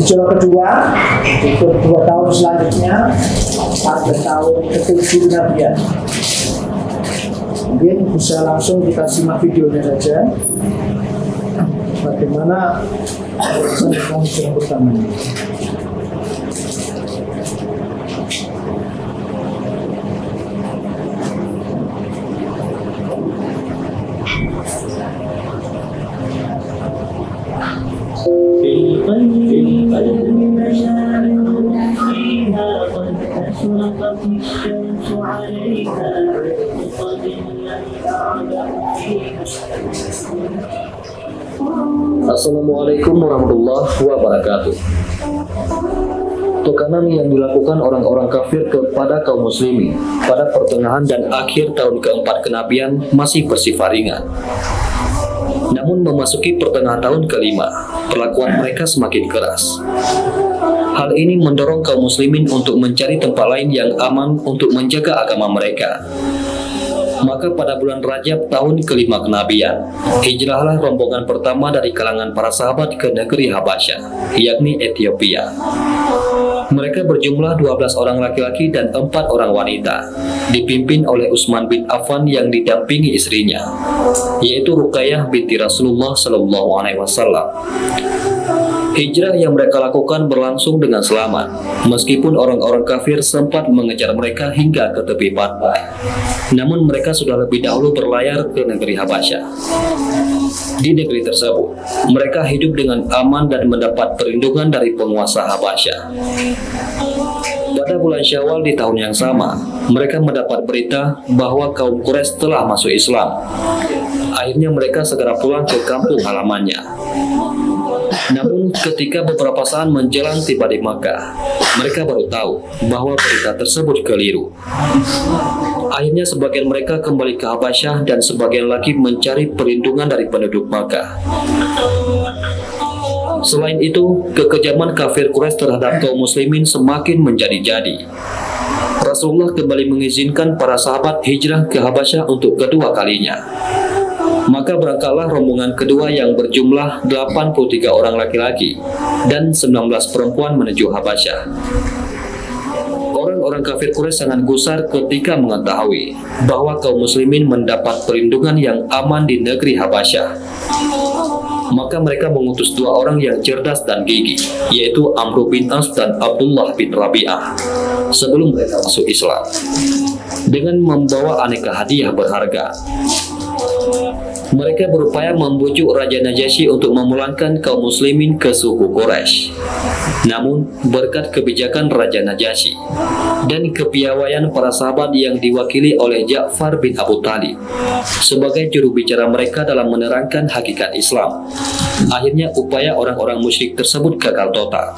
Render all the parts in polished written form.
Hijrah kedua untuk 2 tahun selanjutnya pada tahun ke-7 Nabian. Mungkin bisa langsung kita simak videonya saja bagaimana tentang hijrah pertama ini. Assalamualaikum warahmatullahi wabarakatuh. Tekanan yang dilakukan orang-orang kafir kepada kaum muslimin pada pertengahan dan akhir tahun keempat kenabian masih bersifat ringan. Namun memasuki pertengahan tahun kelima, perlakuan mereka semakin keras. Hal ini mendorong kaum muslimin untuk mencari tempat lain yang aman untuk menjaga agama mereka. Maka pada bulan Rajab tahun kelima kenabian, hijrahlah rombongan pertama dari kalangan para sahabat ke negeri Habasyah, yakni Ethiopia. Mereka berjumlah 12 orang laki-laki dan 4 orang wanita, dipimpin oleh Utsman bin Affan yang didampingi istrinya, yaitu Ruqayyah binti Rasulullah Shallallahu Alaihi Wasallam. Hijrah yang mereka lakukan berlangsung dengan selamat, meskipun orang-orang kafir sempat mengejar mereka hingga ke tepi pantai. Namun mereka sudah lebih dahulu berlayar ke negeri Habasyah. Di negeri tersebut, mereka hidup dengan aman dan mendapat perlindungan dari penguasa Habasyah. Pada bulan Syawal di tahun yang sama, mereka mendapat berita bahwa kaum Quraisy telah masuk Islam. Akhirnya mereka segera pulang ke kampung halamannya. Namun ketika beberapa saat menjelang tiba di Makkah, mereka baru tahu bahwa berita tersebut keliru. Akhirnya sebagian mereka kembali ke Habasyah dan sebagian lagi mencari perlindungan dari penduduk Makkah. Selain itu, kekejaman kafir Quraisy terhadap kaum muslimin semakin menjadi-jadi. Rasulullah kembali mengizinkan para sahabat hijrah ke Habasyah untuk kedua kalinya. Maka berangkatlah rombongan kedua yang berjumlah 83 orang laki-laki dan 19 perempuan menuju Habasyah. Orang-orang kafir Quraisy sangat gusar ketika mengetahui bahwa kaum muslimin mendapat perlindungan yang aman di negeri Habasyah. Maka mereka mengutus 2 orang yang cerdas dan gigih, yaitu Amr bin As dan Abdullah bin Rabi'ah, sebelum mereka masuk Islam, dengan membawa aneka hadiah berharga. Mereka berupaya membujuk Raja Najasyi untuk memulangkan kaum muslimin ke suku Quraisy. Namun, berkat kebijakan Raja Najasyi dan kepiawaian para sahabat yang diwakili oleh Ja'far bin Abu Thalib sebagai juru bicara mereka dalam menerangkan hakikat Islam, akhirnya upaya orang-orang musyrik tersebut gagal total.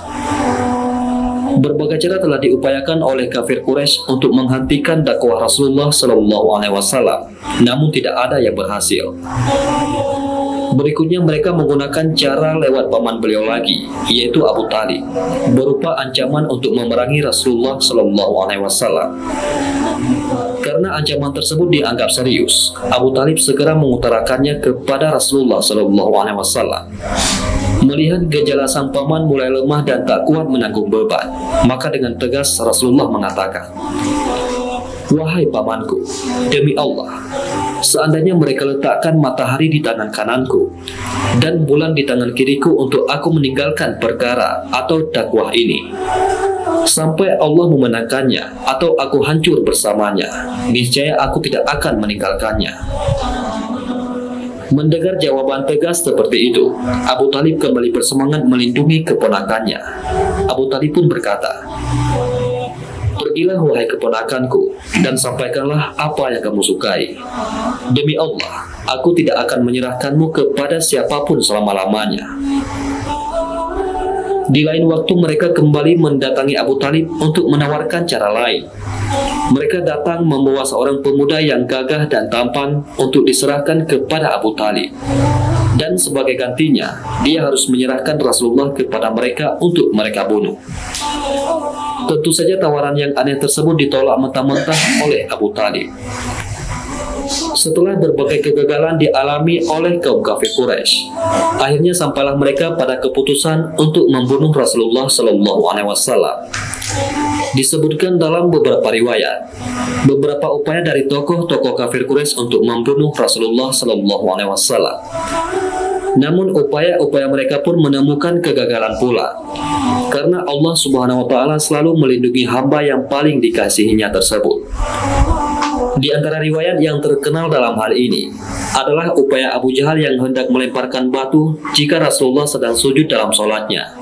Berbagai cara telah diupayakan oleh kafir Quraisy untuk menghentikan dakwah Rasulullah Shallallahu Alaihi Wasallam, namun tidak ada yang berhasil. Berikutnya mereka menggunakan cara lewat paman beliau lagi, yaitu Abu Thalib, berupa ancaman untuk memerangi Rasulullah Shallallahu Alaihi Wasallam. Karena ancaman tersebut dianggap serius, Abu Thalib segera mengutarakannya kepada Rasulullah Shallallahu Alaihi Wasallam. Melihat gejala sang paman mulai lemah dan tak kuat menanggung beban, maka dengan tegas Rasulullah mengatakan, "Wahai pamanku, demi Allah, seandainya mereka letakkan matahari di tangan kananku dan bulan di tangan kiriku untuk aku meninggalkan perkara atau dakwah ini, sampai Allah memenangkannya atau aku hancur bersamanya, niscaya aku tidak akan meninggalkannya." Mendengar jawaban tegas seperti itu, Abu Thalib kembali bersemangat melindungi keponakannya. Abu Thalib pun berkata, "Pergilah wahai keponakanku dan sampaikanlah apa yang kamu sukai. Demi Allah, aku tidak akan menyerahkanmu kepada siapapun selama-lamanya." Di lain waktu mereka kembali mendatangi Abu Thalib untuk menawarkan cara lain. Mereka datang membawa seorang pemuda yang gagah dan tampan untuk diserahkan kepada Abu Thalib. Dan sebagai gantinya, dia harus menyerahkan Rasulullah kepada mereka untuk mereka bunuh. Tentu saja tawaran yang aneh tersebut ditolak mentah-mentah oleh Abu Thalib. Setelah berbagai kegagalan dialami oleh kaum kafir Quraisy, akhirnya sampailah mereka pada keputusan untuk membunuh Rasulullah Shallallahu Alaihi Wasallam. Disebutkan dalam beberapa riwayat, beberapa upaya dari tokoh-tokoh kafir Quraisy untuk membunuh Rasulullah Shallallahu Alaihi Wasallam. Namun upaya-upaya mereka pun menemukan kegagalan pula, karena Allah Subhanahu Wa Taala selalu melindungi hamba yang paling dikasihinya tersebut. Di antara riwayat yang terkenal dalam hal ini adalah upaya Abu Jahal yang hendak melemparkan batu jika Rasulullah sedang sujud dalam sholatnya.